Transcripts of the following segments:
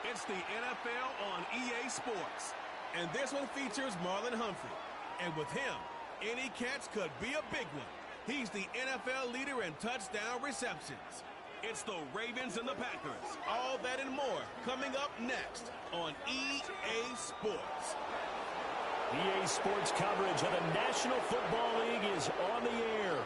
It's the NFL on EA Sports. And this one features Marlon Humphrey. And with him, any catch could be a big one. He's the NFL leader in touchdown receptions. It's the Ravens and the Packers. All that and more coming up next on EA Sports. EA Sports coverage of the National Football League is on the air.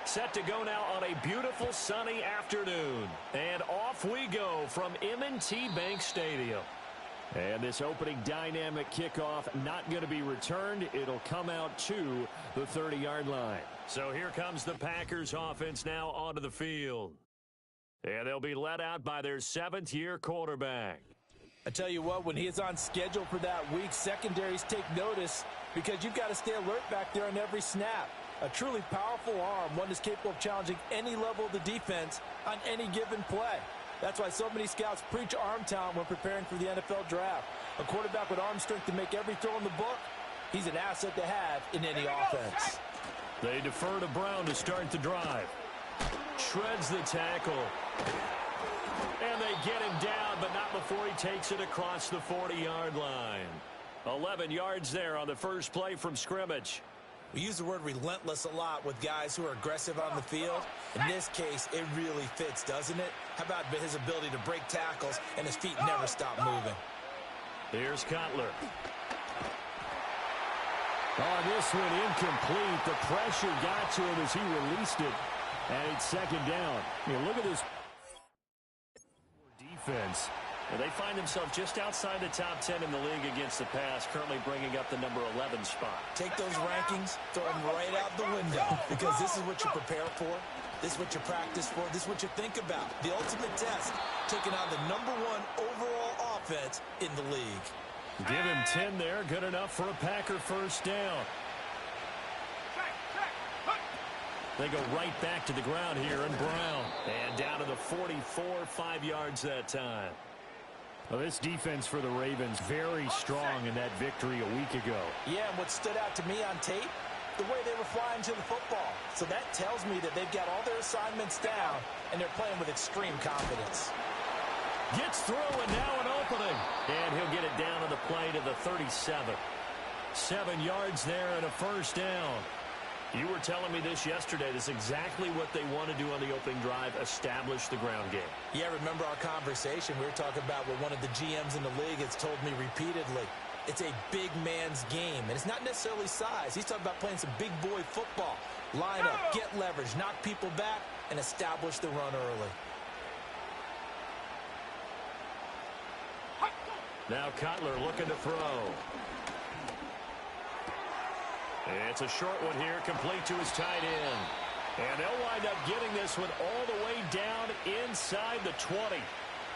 Set to go now on a beautiful sunny afternoon. And off we go from M&T Bank Stadium. And this opening dynamic kickoff not going to be returned. It'll come out to the 30-yard line. So here comes the Packers offense now onto the field. And they'll be led out by their seventh-year quarterback. I tell you what, when he is on schedule for that week, secondaries take notice because you've got to stay alert back there on every snap. A truly powerful arm, one that's capable of challenging any level of the defense on any given play. That's why so many scouts preach arm talent when preparing for the NFL draft. A quarterback with arm strength to make every throw in the book, he's an asset to have in any offense. They defer to Brown to start the drive. Shreds the tackle. And they get him down, but not before he takes it across the 40-yard line. 11 yards there on the first play from scrimmage. We use the word relentless a lot with guys who are aggressive on the field. In this case, it really fits, doesn't it? How about his ability to break tackles and his feet never stop moving? Here's Cutler. Oh, this one incomplete. The pressure got to him as he released it. And it's second down. Look at this defense. And they find themselves just outside the top 10 in the league against the pass, currently bringing up the number 11 spot. Take those rankings, throw them right out the window, because this is what you prepare for, this is what you practice for, this is what you think about. The ultimate test, taking on the number 1 overall offense in the league. Give him 10 there, good enough for a Packer first down. They go right back to the ground here in Brown. And down to the 44, 5 yards that time. Well, this defense for the Ravens very strong in that victory a week ago. Yeah, and what stood out to me on tape, the way they were flying to the football. So that tells me that they've got all their assignments down, and they're playing with extreme confidence. Gets through, and now an opening. And he'll get it down on the play to the 37. 7 yards there and a first down. You were telling me this yesterday. This is exactly what they want to do on the opening drive, establish the ground game. Yeah, remember our conversation. We were talking about what one of the GMs in the league has told me repeatedly. It's a big man's game, and it's not necessarily size. He's talking about playing some big boy football. Line up, get leverage, knock people back, and establish the run early. Now Cutler looking to throw. It's a short one here, complete to his tight end. And they'll wind up getting this one all the way down inside the 20.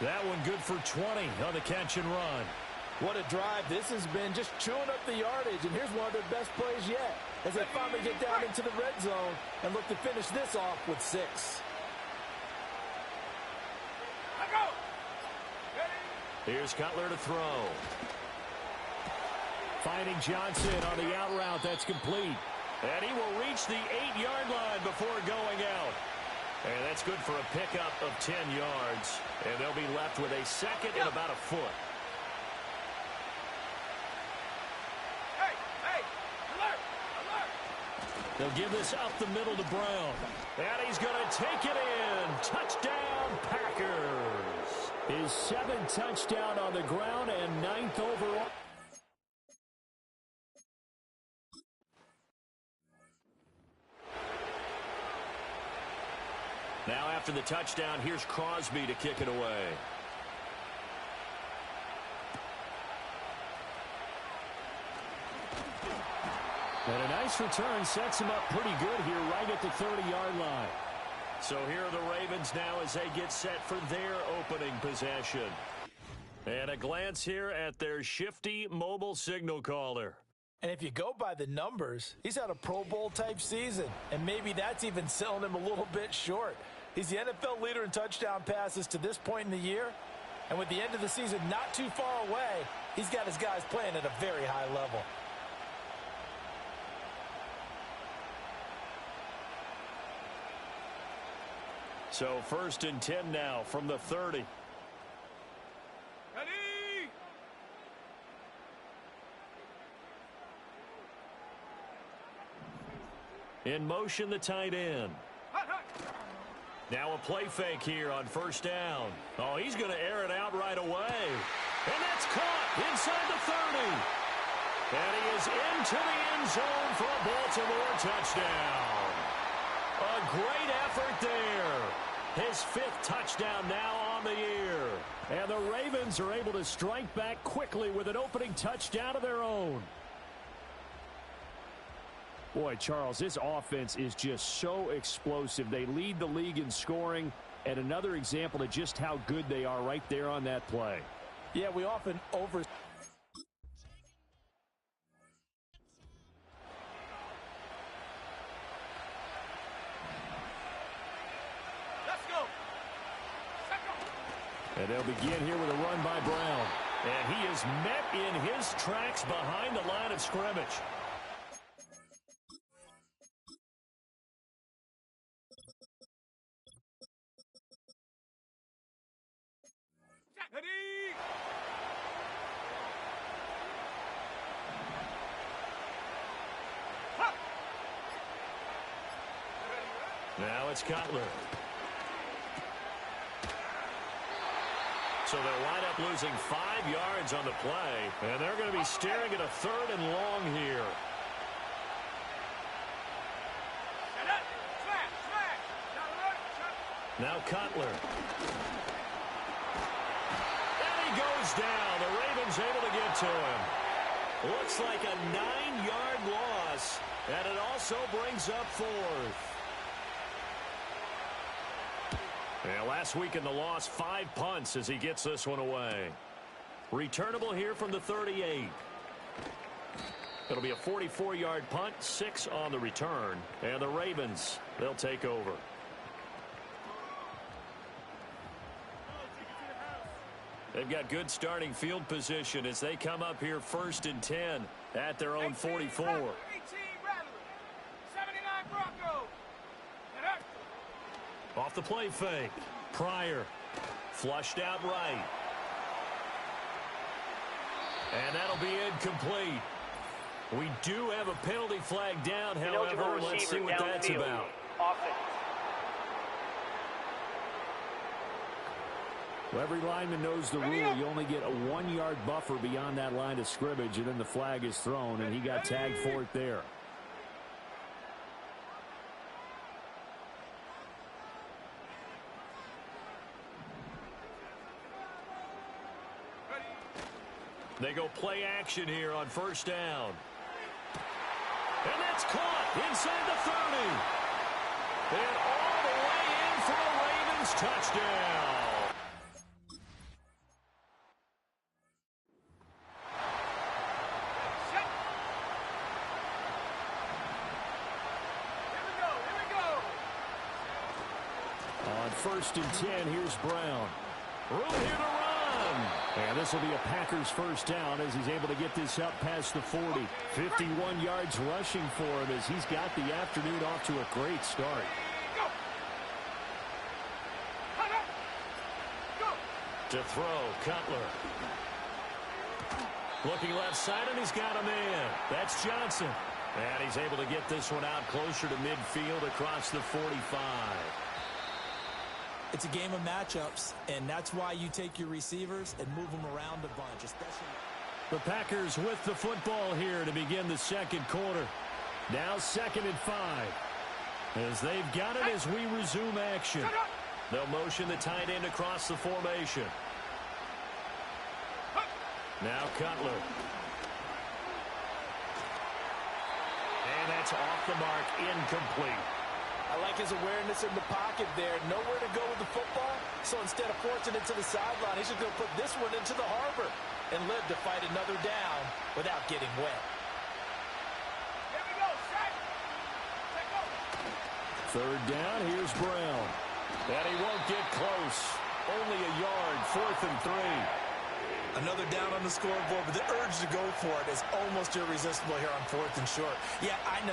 That one good for 20 on the catch and run. What a drive. This has been just chewing up the yardage, and here's one of their best plays yet as they finally get down into the red zone and look to finish this off with 6. Here's Cutler to throw. Finding Johnson on the out route. That's complete. And he will reach the 8-yard line before going out. And that's good for a pickup of 10 yards. And they'll be left with a second and about a foot. They'll give this up the middle to Brown. And he's going to take it in. Touchdown, Packers. His 7th touchdown on the ground and 9th overall. Now after the touchdown, here's Crosby to kick it away. And a nice return sets him up pretty good here right at the 30-yard line. So here are the Ravens now as they get set for their opening possession. And a glance here at their shifty mobile signal caller. And if you go by the numbers, he's had a Pro Bowl-type season, and maybe that's even selling him a little bit short. He's the NFL leader in touchdown passes to this point in the year, and with the end of the season not too far away, he's got his guys playing at a very high level. So 1st and 10 now from the 30. In motion, the tight end. Now a play fake here on 1st down. Oh, he's going to air it out right away. And that's caught inside the 30. And he is into the end zone for a Baltimore touchdown. A great effort there. His 5th touchdown now on the year. And the Ravens are able to strike back quickly with an opening touchdown of their own. Boy, Charles, this offense is just so explosive. They lead the league in scoring, and another example of just how good they are right there on that play. Yeah, we often over... Let's go. And they'll begin here with a run by Brown. And he is met in his tracks behind the line of scrimmage. Now it's Cutler. So they'll wind up losing 5 yards on the play, and they're going to be staring at a 3rd and long here. Now Cutler. And he goes down. The Ravens able to get to him. Looks like a 9-yard loss, and it also brings up 4th. Yeah, last week in the loss, 5 punts as he gets this one away. Returnable here from the 38. It'll be a 44-yard punt, 6 on the return. And the Ravens, they'll take over. They've got good starting field position as they come up here 1st and 10 at their own 44. Off the play fake. Pryor flushed out right. And that'll be incomplete. We do have a penalty flag down, however. Let's see what that's about. Well, every lineman knows the rule. You only get a 1-yard buffer beyond that line of scrimmage, and then the flag is thrown, and he got tagged for it there. They go play action here on 1st down. And that's caught inside the 30. And all the way in for a Ravens touchdown. Here we go. On 1st and 10, here's Brown. Room here to run. And this will be a Packers 1st down as he's able to get this up past the 40. 51 yards rushing for him as he's got the afternoon off to a great start. To throw, Cutler. Looking left side, and he's got a man. That's Johnson. And he's able to get this one out closer to midfield across the 45. It's a game of matchups, and that's why you take your receivers and move them around a bunch, especially. The Packers with the football here to begin the 2nd quarter. Now 2nd and 5. As they've got it as we resume action. They'll motion the tight end across the formation. Now Cutler. And that's off the mark, incomplete. I like his awareness in the pocket there. Nowhere to go with the football, so instead of forcing it to the sideline, he's just going to put this one into the harbor and live to fight another down without getting wet. Here we go, set. Let go. Third down, here's Brown. And he won't get close. Only a yard, 4th and 3. Another down on the scoreboard, but the urge to go for it is almost irresistible here on 4th and short. Yeah, I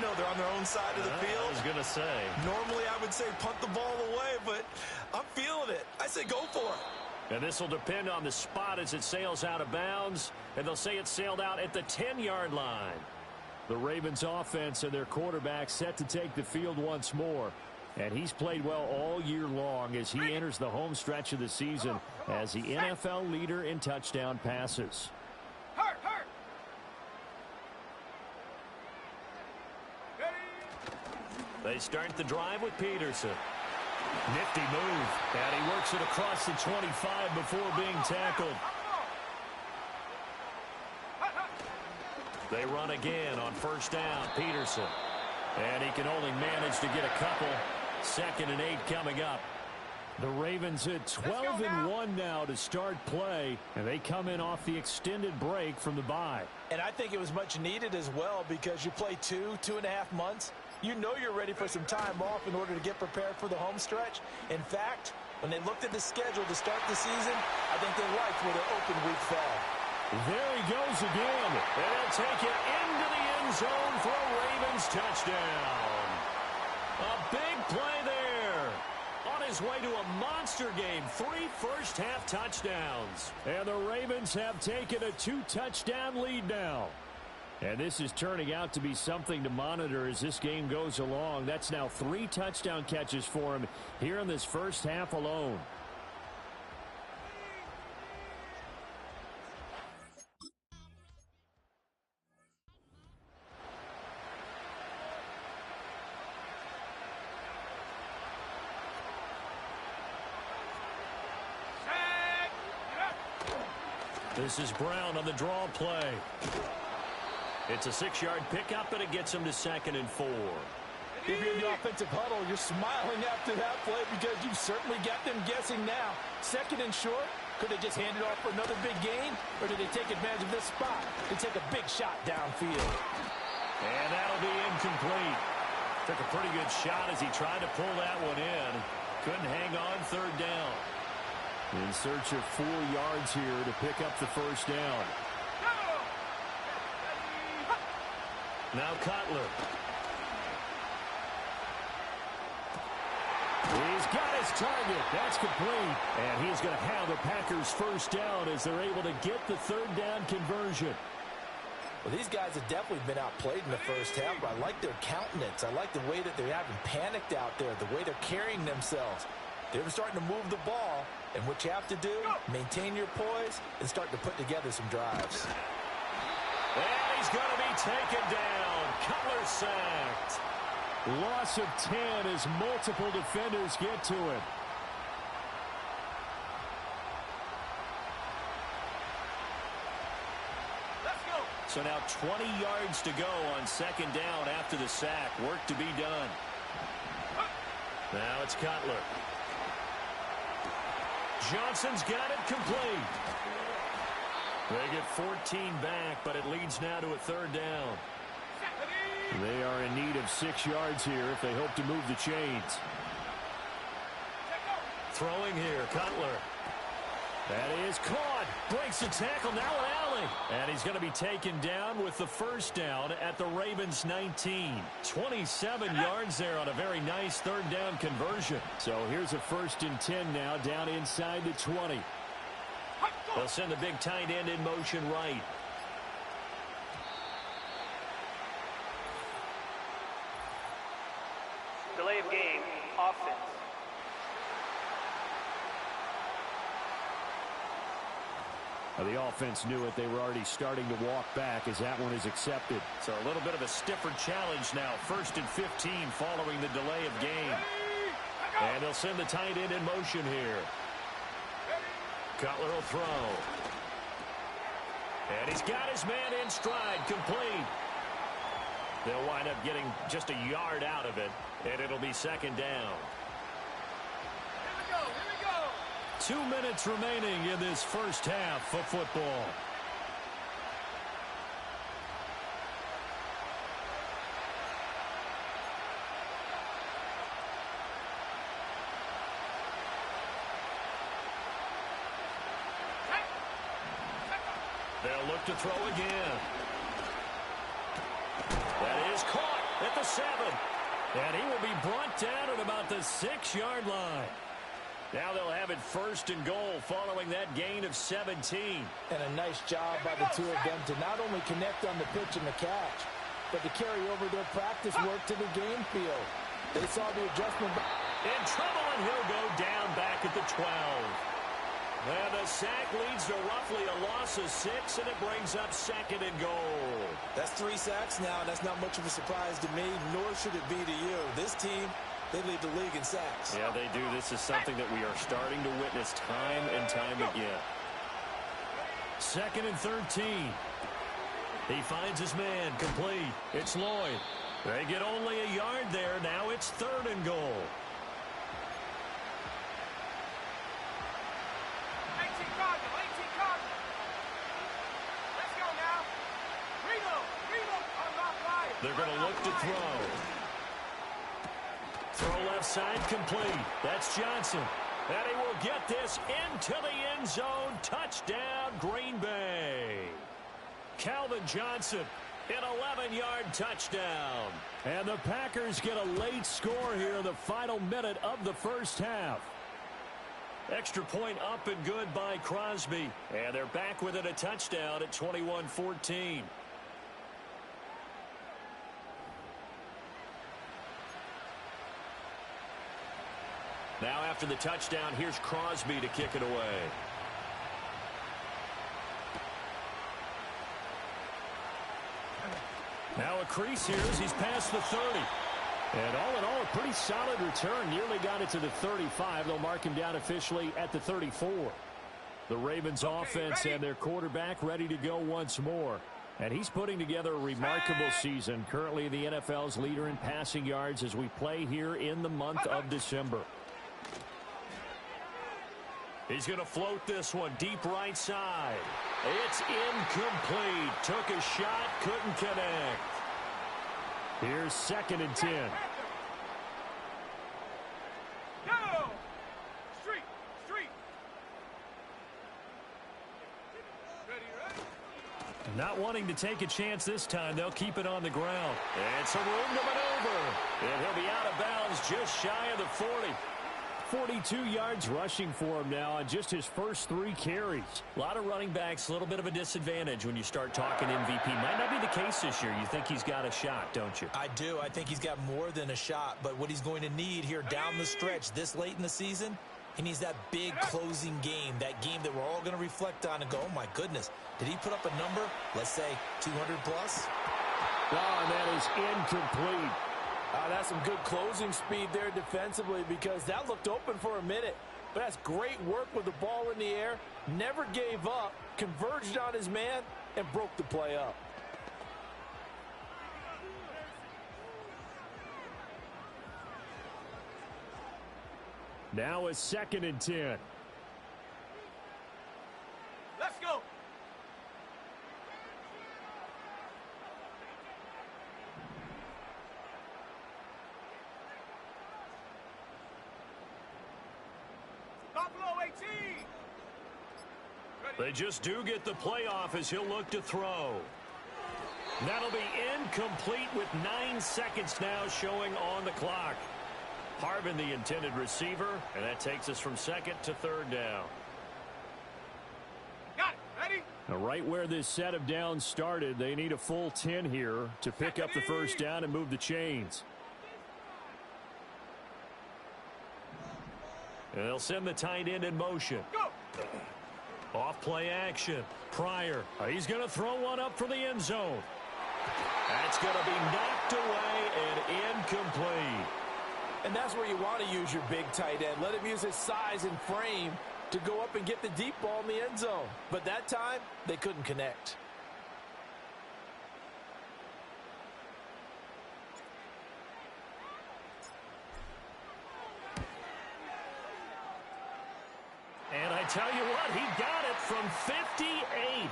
know they're on their own side of the field. I was going to say. Normally I would say punt the ball away, but I'm feeling it. I say go for it. And this will depend on the spot as it sails out of bounds. And they'll say it sailed out at the 10-yard line. The Ravens offense and their quarterback set to take the field once more. And he's played well all year long as he enters the home stretch of the season as the NFL leader in touchdown passes. Hurt. They start the drive with Peterson. Nifty move. And he works it across the 25 before being tackled. They run again on first down, Peterson. And he can only manage to get a couple. 2nd and 8 coming up. The Ravens at 12-1 now to start play, and they come in off the extended break from the bye. And I think it was much needed as well because you play 2.5 months. You know you're ready for some time off in order to get prepared for the home stretch. In fact, when they looked at the schedule to start the season, I think they liked where their open week fell. There he goes again, and he'll take it into the end zone for a Ravens touchdown. A big play there. On his way to a monster game, 3 first-half touchdowns. And the Ravens have taken a 2-touchdown lead now. And this is turning out to be something to monitor as this game goes along. That's now 3 touchdown catches for him here in this first half alone. This is Brown on the draw play. It's a 6-yard pickup, and it gets him to 2nd and 4. If you're in the offensive huddle, you're smiling after that play because you've certainly got them guessing now. 2nd and short, could they just hand it off for another big gain, or did they take advantage of this spot to take a big shot downfield? And that'll be incomplete. Took a pretty good shot as he tried to pull that one in. Couldn't hang on 3rd down. In search of 4 yards here to pick up the first down. Now Cutler. He's got his target. That's complete. And he's going to have the Packers first down as they're able to get the 3rd down conversion. Well, these guys have definitely been outplayed in the first half, but I like their countenance. I like the way that they haven't panicked out there, the way they're carrying themselves. They're starting to move the ball, and what you have to do, maintain your poise and start to put together some drives. And he's going to be taken down. Cutler sacked. Loss of 10 as multiple defenders get to it. Let's go. So now 20 yards to go on 2nd down after the sack. Work to be done. Now it's Cutler. Johnson's got it complete. They get 14 back, but it leads now to a 3rd down. They are in need of 6 yards here if they hope to move the chains. Throwing here, Cutler. That is caught. Breaks the tackle, now an alley. And he's going to be taken down with the first down at the Ravens 19. 27 yards there on a very nice 3rd down conversion. So here's a 1st and 10 now down inside the 20. They'll send the big tight end in motion right. Delay of game, offense. The offense knew it. They were already starting to walk back as that one is accepted. So a little bit of a stiffer challenge now. 1st and 15 following the delay of game. And they'll send the tight end in motion here. Cutler will throw. And he's got his man in stride, complete. They'll wind up getting just a yard out of it, and it'll be second down. Here we go. Here we go. 2 minutes remaining in this first half of football. They'll look to throw again. That is caught at the 7. And he will be brought down at about the 6-yard line. Now they'll have it first and goal following that gain of 17. And a nice job by the two of them to not only connect on the pitch and the catch, but to carry over their practice work to the game field. They saw the adjustment. In trouble, and he'll go down back at the 12. And the sack leads to roughly a loss of 6, and it brings up second and goal. That's 3 sacks now, and that's not much of a surprise to me, nor should it be to you. This team, they lead the league in sacks. Yeah, they do. This is something that we are starting to witness time and time again. Second and 13. He finds his man complete. It's Lloyd. They get only a yard there. Now it's third and goal. They're going to look to throw. Throw left side complete. That's Johnson. And he will get this into the end zone. Touchdown, Green Bay. Calvin Johnson, an 11-yard touchdown. And the Packers get a late score here in the final minute of the first half. Extra point up and good by Crosby. And they're back within a touchdown at 21-14. Now after the touchdown, here's Crosby to kick it away. Now a crease here as he's past the 30. And all in all, a pretty solid return. Nearly got it to the 35. They'll mark him down officially at the 34. The Ravens offense and their quarterback ready to go once more. And he's putting together a remarkable season. Currently the NFL's leader in passing yards as we play here in the month of December. He's going to float this one deep right side. It's incomplete. Took a shot, couldn't connect. Here's second and 10. Go! Street! Ready? Not wanting to take a chance this time. They'll keep it on the ground. And some room to maneuver. And he'll be out of bounds just shy of the 40. 42 yards rushing for him now on just his first 3 carries. A lot of running backs, a little bit of a disadvantage when you start talking MVP. Might not be the case this year. You think he's got a shot, don't you? I do. I think he's got more than a shot. But what he's going to need here down the stretch this late in the season, he needs that big closing game, that game that we're all going to reflect on and go, oh, my goodness, did he put up a number, let's say, 200 plus? Oh, and that is incomplete. That's some good closing speed there defensively because that looked open for a minute. But that's great work with the ball in the air. Never gave up, converged on his man, and broke the play up. Now a second and 10. Let's go! They just do get the playoff as he'll look to throw. That'll be incomplete with 9 seconds now showing on the clock. Harvin, the intended receiver, and that takes us from second to third down. Got it. Ready? Now, right where this set of downs started, they need a full 10 here to pick up the first down and move the chains. And they'll send the tight end in motion. Go! Off play action. Pryor. He's going to throw one up for the end zone. That's going to be knocked away and incomplete. And that's where you want to use your big tight end. Let him use his size and frame to go up and get the deep ball in the end zone. But that time, they couldn't connect. tell you what, he got it from 58.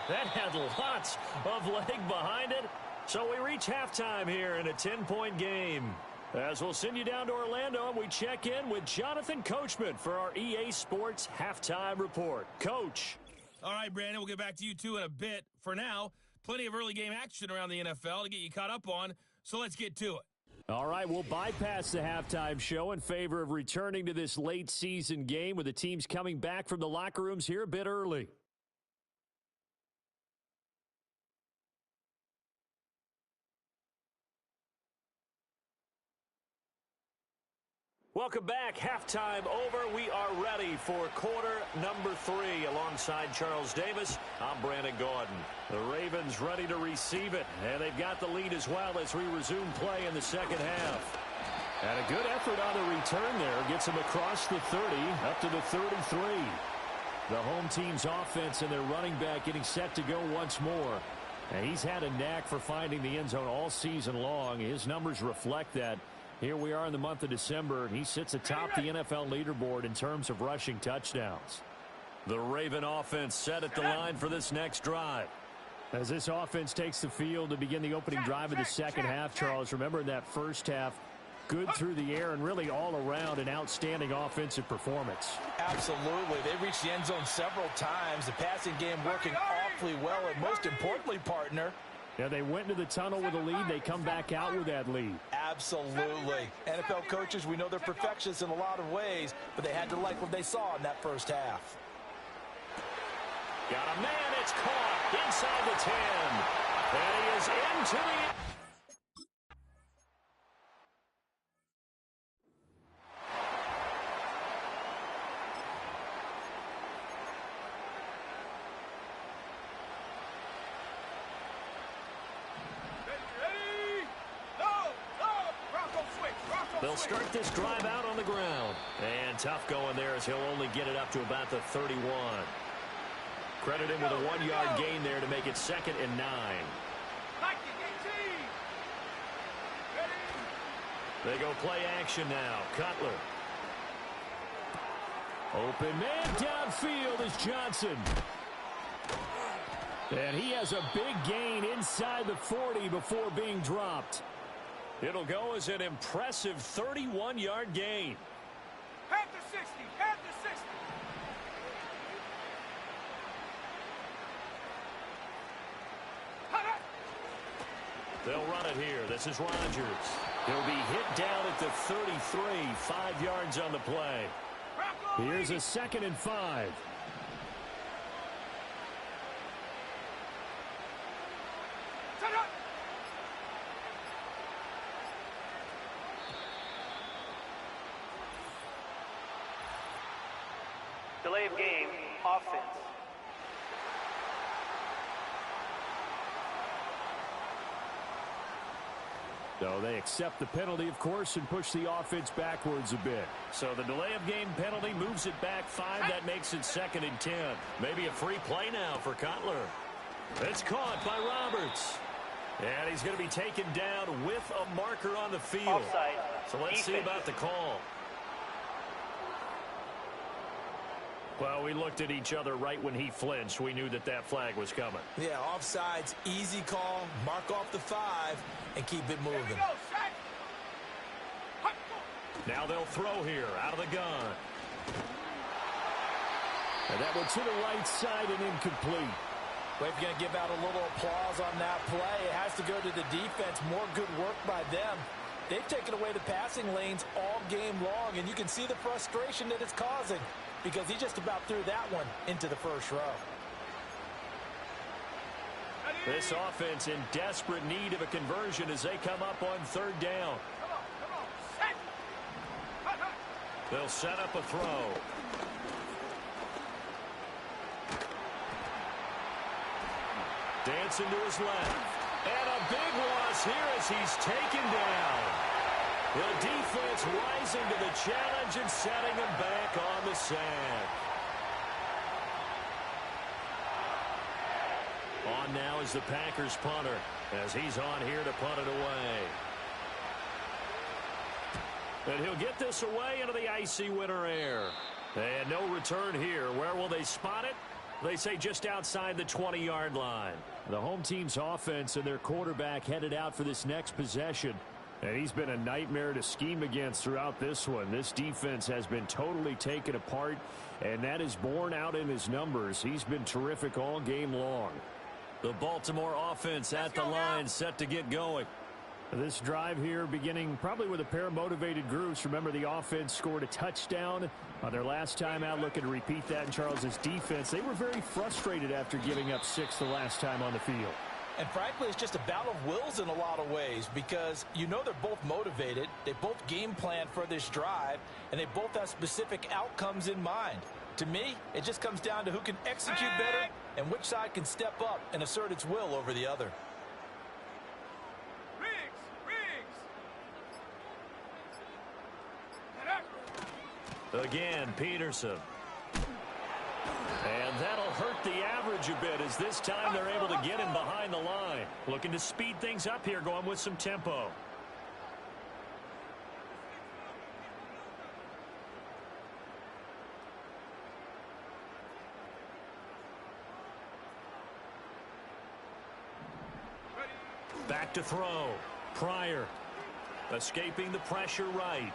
That had lots of leg behind it. So we reach halftime here in a 10-point game. As we'll send you down to Orlando, and we check in with Jonathan Coachman for our EA Sports Halftime Report. Coach. All right, Brandon, we'll get back to you two in a bit. For now, plenty of early game action around the NFL to get you caught up on, so let's get to it. All right, we'll bypass the halftime show in favor of returning to this late season game with the teams coming back from the locker rooms here a bit early. Welcome back. Halftime over. We are ready for quarter number 3. Alongside Charles Davis, I'm Brandon Gordon. The Ravens ready to receive it, and they've got the lead as well as we resume play in the second half. And a good effort on the return there. Gets him across the 30, up to the 33. The home team's offense and their running back getting set to go once more. And he's had a knack for finding the end zone all season long. His numbers reflect that. Here we are in the month of December, and he sits atop the NFL leaderboard in terms of rushing touchdowns. The Raven offense set at the line for this next drive. As this offense takes the field to begin the opening drive of the second half, Charles, remember in that first half, good through the air and really all around an outstanding offensive performance. Absolutely. They reached the end zone several times. The passing game working awfully well, and most importantly, partner, yeah, they went into the tunnel with a lead. They come back out with that lead. Absolutely. NFL coaches, we know they're perfectionists in a lot of ways, but they had to like what they saw in that first half. Got a man. It's caught inside the 10. And he is into the... They'll start this drive out on the ground. And tough going there as he'll only get it up to about the 31. Credit him with a 1-yard gain there to make it 2nd and 9. They go play action now. Cutler. Open man downfield is Johnson. And he has a big gain inside the 40 before being dropped. It'll go as an impressive 31-yard gain. Head to 60. Head to 60. They'll run it here. This is Rodgers. He'll be hit down at the 33, 5 yards on the play. Here's a 2nd and 5. Delay of game, offense. So they accept the penalty, of course, and push the offense backwards a bit. So the delay of game penalty moves it back 5. That makes it 2nd and 10. Maybe a free play now for Cutler. It's caught by Roberts. And he's going to be taken down with a marker on the field. Offside. So let's see about the call. Well, we looked at each other right when he flinched. We knew that that flag was coming. Yeah, offsides, easy call, mark off the 5, and keep it moving. Now they'll throw here out of the gun. And that one to the right side and incomplete. Well, if you're going to give out a little applause on that play, it has to go to the defense. More good work by them. They've taken away the passing lanes all game long, and you can see the frustration that it's causing, because he just about threw that one into the first row. This offense in desperate need of a conversion as they come up on 3rd down. They'll set up a throw. Dancing to his left. And a big loss here as he's taken down. The defense rising to the challenge and setting him back on the sand. On now is the Packers punter as he's on here to punt it away. And he'll get this away into the icy winter air. And no return here. Where will they spot it? They say just outside the 20-yard line. The home team's offense and their quarterback headed out for this next possession. And he's been a nightmare to scheme against throughout this one. This defense has been totally taken apart, and that is borne out in his numbers. He's been terrific all game long. The Baltimore offense at the line, set to get going. This drive here beginning probably with a pair of motivated groups. Remember, the offense scored a touchdown on their last time out, looking to repeat that in Charles's defense. They were very frustrated after giving up 6 the last time on the field. And frankly, it's just a battle of wills in a lot of ways because you know they're both motivated. They both game plan for this drive, and they both have specific outcomes in mind. To me, it just comes down to who can execute better and which side can step up and assert its will over the other. Again, Peterson. And that'll hurt the average a bit as this time they're able to get him behind the line. Looking to speed things up here, going with some tempo. Back to throw. Pryor. Escaping the pressure right.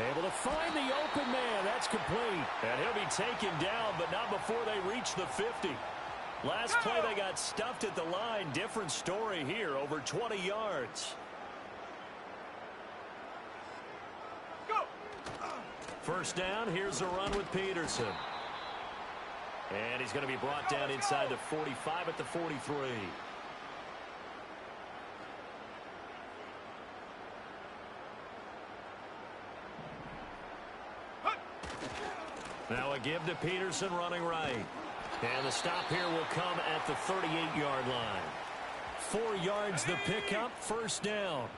Able to find the open man. That's complete. And he'll be taken down, but not before they reach the 50. Last play, they got stuffed at the line. Different story here, over 20 yards. Go. First down, here's a run with Peterson. And he's going to be brought down inside the 45 at the 43. Now a give to Peterson running right. And the stop here will come at the 38-yard line. 4 yards the pickup, first down.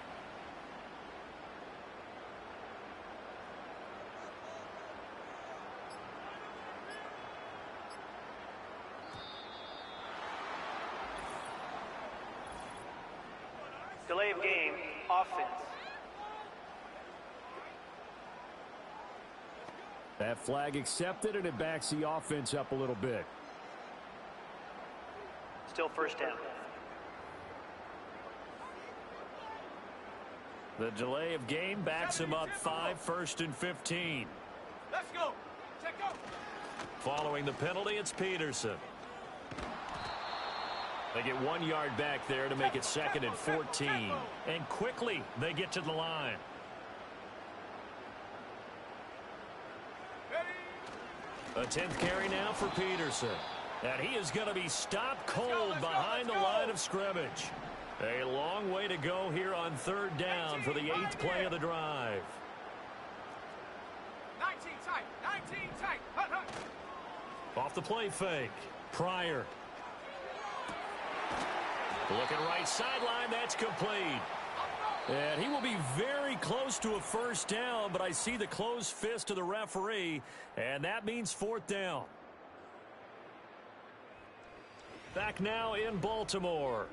Delay of game, offense. That flag accepted, and it backs the offense up a little bit. Still first down. The delay of game backs him up 5, 1st and 15. Let's go. Check out. Following the penalty, it's Peterson. They get 1 yard back there to make it 2nd and 14. And quickly, they get to the line. A 10th carry now for Peterson. And he is going to be stopped cold behind the line of scrimmage. A long way to go here on 3rd down for the 8th play of the drive. 19 tight. 19 tight. Hut, hut. Off the play fake. Pryor. Looking right sideline. That's complete. And he will be very close to a first down, but I see the closed fist of the referee, and that means 4th down. Back now in Baltimore.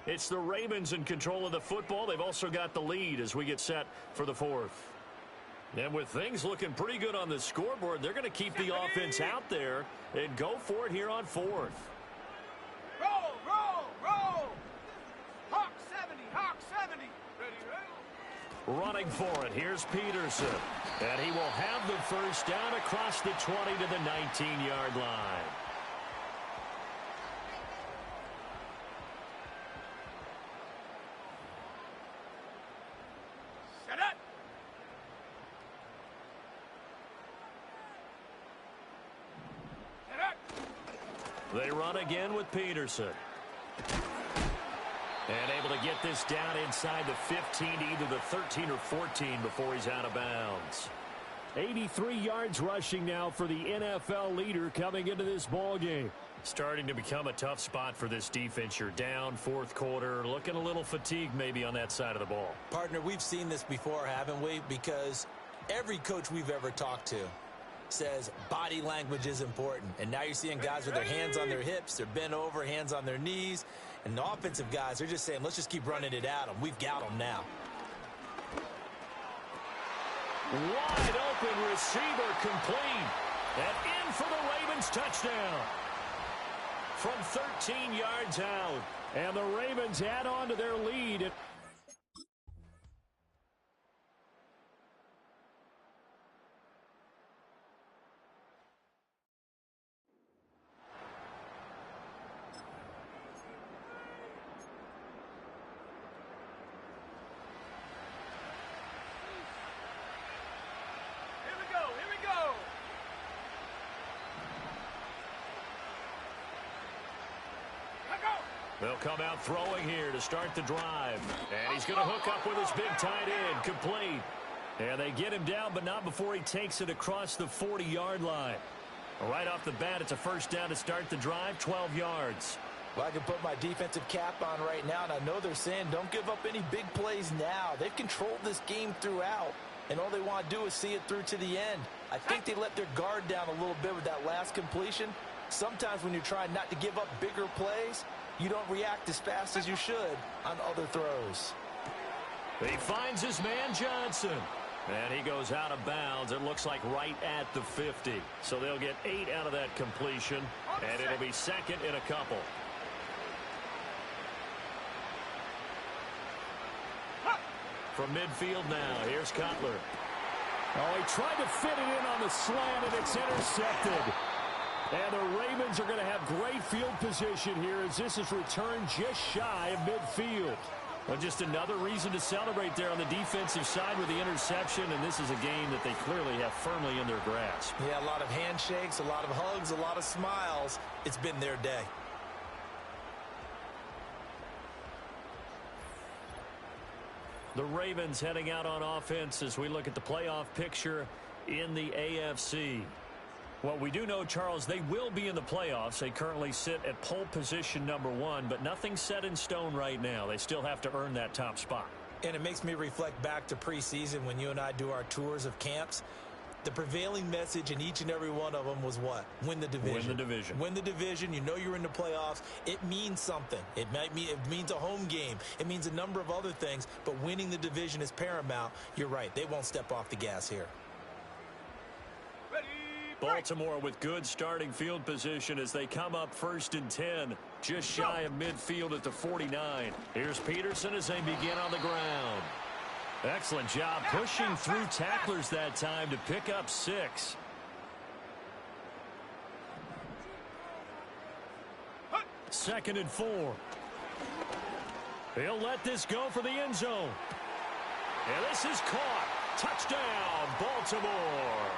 It's the Ravens in control of the football. They've also got the lead as we get set for the 4th. And with things looking pretty good on the scoreboard, they're going to keep the offense out there and go for it here on 4th. Roll, roll, roll. Hawk 70, Hawk 70. Ready, ready. Running for it, here's Peterson. And he will have the first down across the 20 to the 19-yard line. Set up. Set up. They run again with Peterson. And able to get this down inside the 15 to either the 13 or 14 before he's out of bounds. 83 yards rushing now for the NFL leader coming into this ball game. Starting to become a tough spot for this defense. You're down 4th quarter, looking a little fatigued maybe on that side of the ball. Partner, we've seen this before, haven't we? Because every coach we've ever talked to says body language is important. And now you're seeing guys with their hands on their hips, they're bent over, hands on their knees. And the offensive guys, they're just saying, let's just keep running it at them. We've got them now. Wide open receiver complete. And in for the Ravens touchdown. From 13 yards out. And the Ravens add on to their lead. They'll come out throwing here to start the drive. And he's going to hook up with his big tight end. Complete. And they get him down, but not before he takes it across the 40-yard line. Right off the bat, it's a first down to start the drive, 12 yards. Well, I can put my defensive cap on right now, and I know they're saying don't give up any big plays now. They've controlled this game throughout, and all they want to do is see it through to the end. I think they let their guard down a little bit with that last completion. Sometimes when you're trying not to give up bigger plays, you don't react as fast as you should on other throws. He finds his man Johnson. And he goes out of bounds. It looks like right at the 50. So they'll get 8 out of that completion. And it'll be second in a couple. From midfield now, here's Cutler. Oh, he tried to fit it in on the slant, and it's intercepted. And the Ravens are going to have great field position here as this is returned just shy of midfield. Well, just another reason to celebrate there on the defensive side with the interception, and this is a game that they clearly have firmly in their grasp. Yeah, a lot of handshakes, a lot of hugs, a lot of smiles. It's been their day. The Ravens heading out on offense as we look at the playoff picture in the AFC. Well, we do know, Charles, they will be in the playoffs. They currently sit at pole position number 1, but nothing's set in stone right now. They still have to earn that top spot. And it makes me reflect back to preseason when you and I do our tours of camps. The prevailing message in each and every one of them was what? Win the division. Win the division. Win the division. You know you're in the playoffs. It means something. It means a home game. It means a number of other things, but winning the division is paramount. You're right. They won't step off the gas here. Baltimore with good starting field position as they come up 1st and 10, just shy of midfield at the 49. Here's Peterson as they begin on the ground. Excellent job pushing through tacklers that time to pick up 6. Second and 4. He'll let this go for the end zone. And this is caught. Touchdown, Baltimore.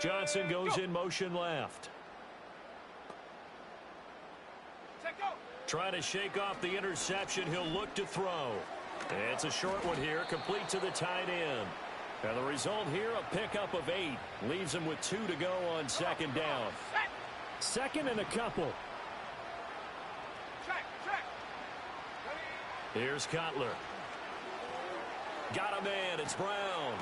Johnson goes in motion left. Trying to shake off the interception. He'll look to throw. It's a short one here, complete to the tight end. And the result here, a pickup of 8. Leaves him with 2 to go on 2nd down. Second and a couple. Here's Cutler. Got a man. It's Brown.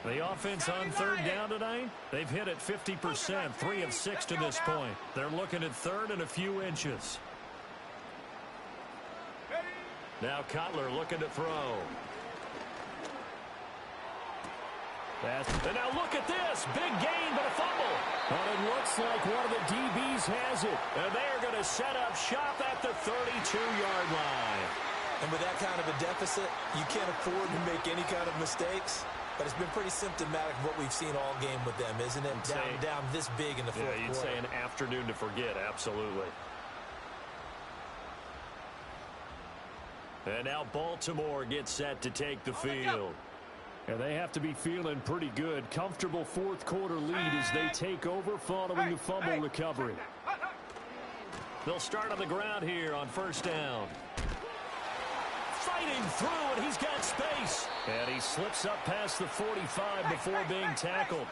The offense on 3rd down tonight, they've hit it 50%, 3 of 6 to this point. They're looking at 3rd and a few inches. Now Cutler looking to throw. And now look at this. Big gain, but a fumble. But it looks like one of the DBs has it. And they're going to set up shop at the 32-yard line. And with that kind of a deficit, you can't afford to make any kind of mistakes. But it's been pretty symptomatic of what we've seen all game with them, isn't it? Down this big in the fourth quarter. Yeah, you'd say an afternoon to forget, absolutely. And now Baltimore gets set to take the field. And they have to be feeling pretty good. Comfortable fourth quarter lead as they take over following the fumble recovery. They'll start on the ground here on first down. Fighting through, and he's got space. And he slips up past the 45 before being tackled.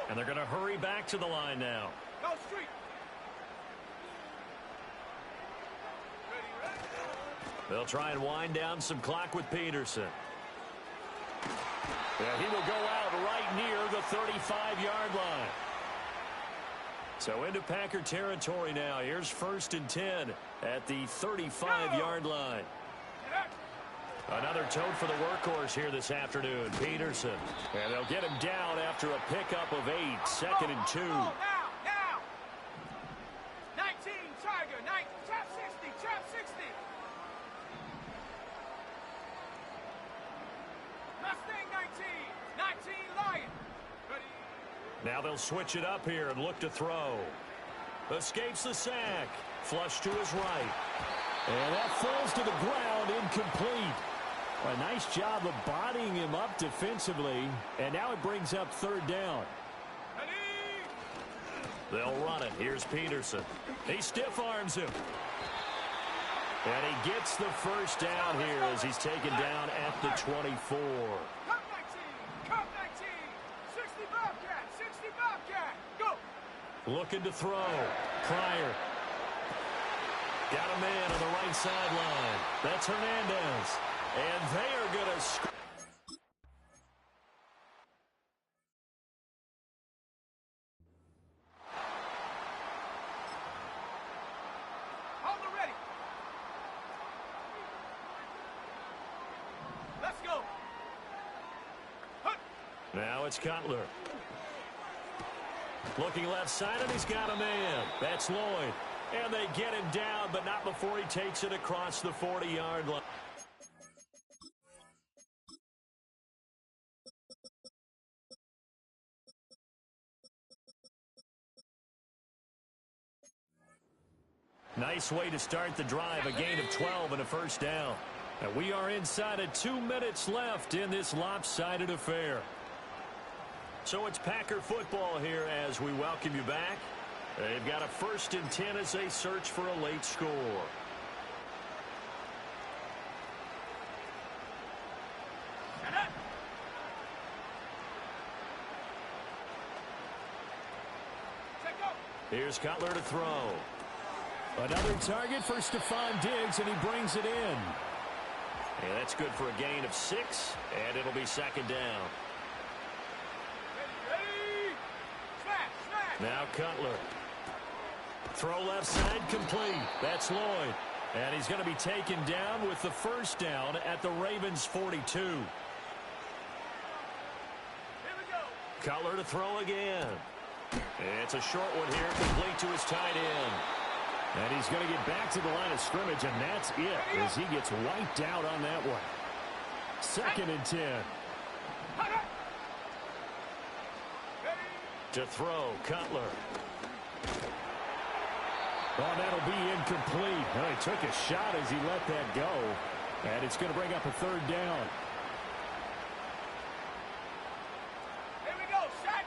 And they're going to hurry back to the line now. Go street. They'll try and wind down some clock with Peterson. And he will go out right near the 35-yard line. So into Packer territory now. Here's 1st and 10 at the 35-yard line. Another tote for the workhorse here this afternoon, Peterson. And they'll get him down after a pickup of 8, 2nd and 2. Now. 19, Tiger, 19, trap 60, trap 60. Mustang 19 Lion. Ready. Now they'll switch it up here and look to throw. Escapes the sack. Flush to his right. And that falls to the ground, incomplete. A nice job of bodying him up defensively. And now it brings up 3rd down. They'll run it. Here's Peterson. He stiff arms him. And he gets the first down here as he's taken down at the 24. Cup 19, 60 Bobcat, go. Looking to throw. Pryor. Got a man on the right sideline. That's Hernandez. And they are going to score. Hold it ready. Let's go. Now it's Cutler. Looking left side, and he's got a man. That's Lloyd. And they get him down, but not before he takes it across the 40-yard line. Nice way to start the drive, a gain of 12 and a first down. And we are inside of 2 minutes left in this lopsided affair. So it's Packer football here as we welcome you back. They've got a 1st and 10 as they search for a late score. Here's Cutler to throw. Another target for Stephon Diggs, and he brings it in. Yeah, that's good for a gain of 6, and it'll be 2nd down. Ready. Smash. Now Cutler. Throw left side complete. That's Lloyd. And he's going to be taken down with the first down at the Ravens' 42. Here we go. Cutler to throw again. It's a short one here, complete to his tight end. And he's going to get back to the line of scrimmage, and that's it as he gets wiped out on that one. 2nd and 10. To throw, Cutler. Oh, that'll be incomplete. Well, he took a shot as he let that go. And it's going to bring up a 3rd down. Here we go. Shot.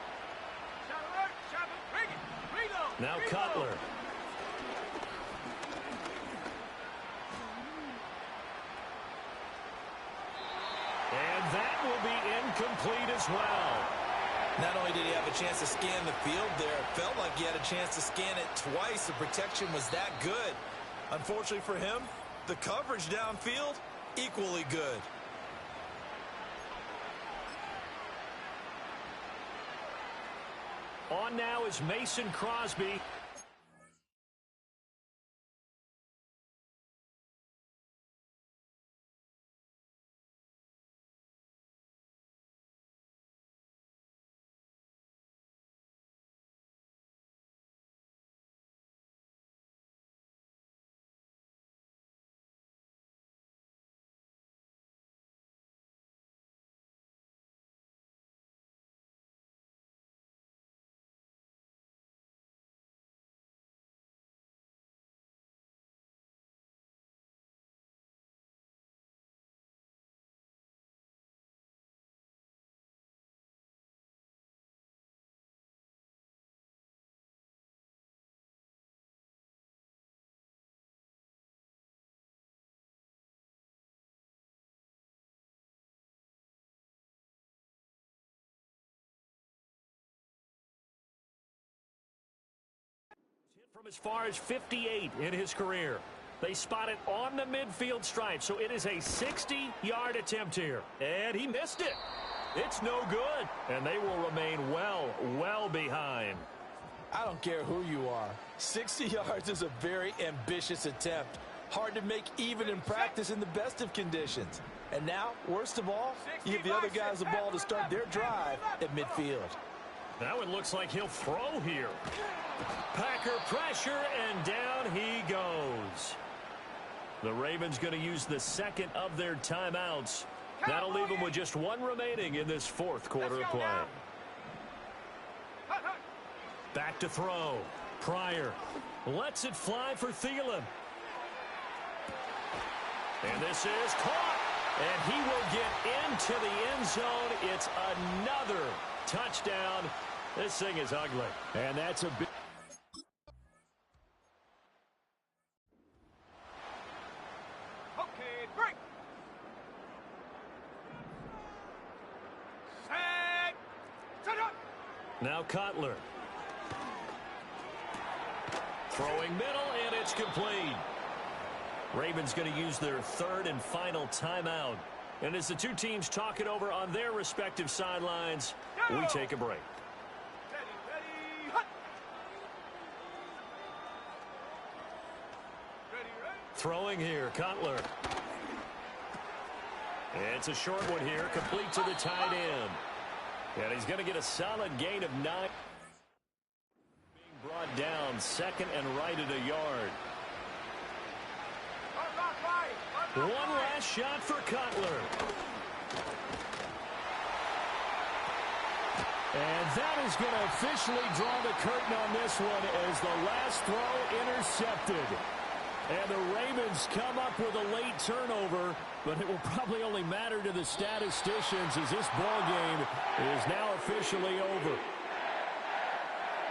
Shot alert. Shot. Bring it. Reload. Now Reload. Cutler. And that will be incomplete as well. Not only did he have a chance to scan the field there, it felt like he had a chance to scan it twice. The protection was that good. Unfortunately for him, the coverage downfield, equally good. On now is Mason Crosby. From as far as 58 in his career. They spot it on the midfield stripe, so it is a 60-yard attempt here. And he missed it. It's no good. And they will remain well behind. I don't care who you are. 60 yards is a very ambitious attempt. Hard to make even in practice in the best of conditions. And now, worst of all, you give the other guys the ball to start their drive at midfield. Now it looks like he'll throw here. Packer pressure, and down he goes. The Ravens going to use the second of their timeouts. That'll leave them with just one remaining in this fourth quarter of play. Back to throw. Pryor lets it fly for Thielen. And this is caught. And he will get into the end zone. It's another touchdown. This thing is ugly. And that's a big... Okay, break. Set. Set up. Now Cutler. Throwing middle, and it's complete. Ravens going to use their third and final timeout. And as the two teams talk it over on their respective sidelines, we take a break. Ready, hut. Ready. Throwing here, Cutler. It's a short one here, complete to the tight end. And he's going to get a solid gain of 9. Being brought down, second and right at a yard. One last shot for Cutler. And that is going to officially draw the curtain on this one as the last throw intercepted. And the Ravens come up with a late turnover, but it will probably only matter to the statisticians as this ball game is now officially over.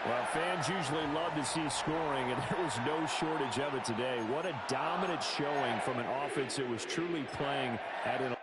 Well, fans usually love to see scoring, and there was no shortage of it today. What a dominant showing from an offense that was truly playing at an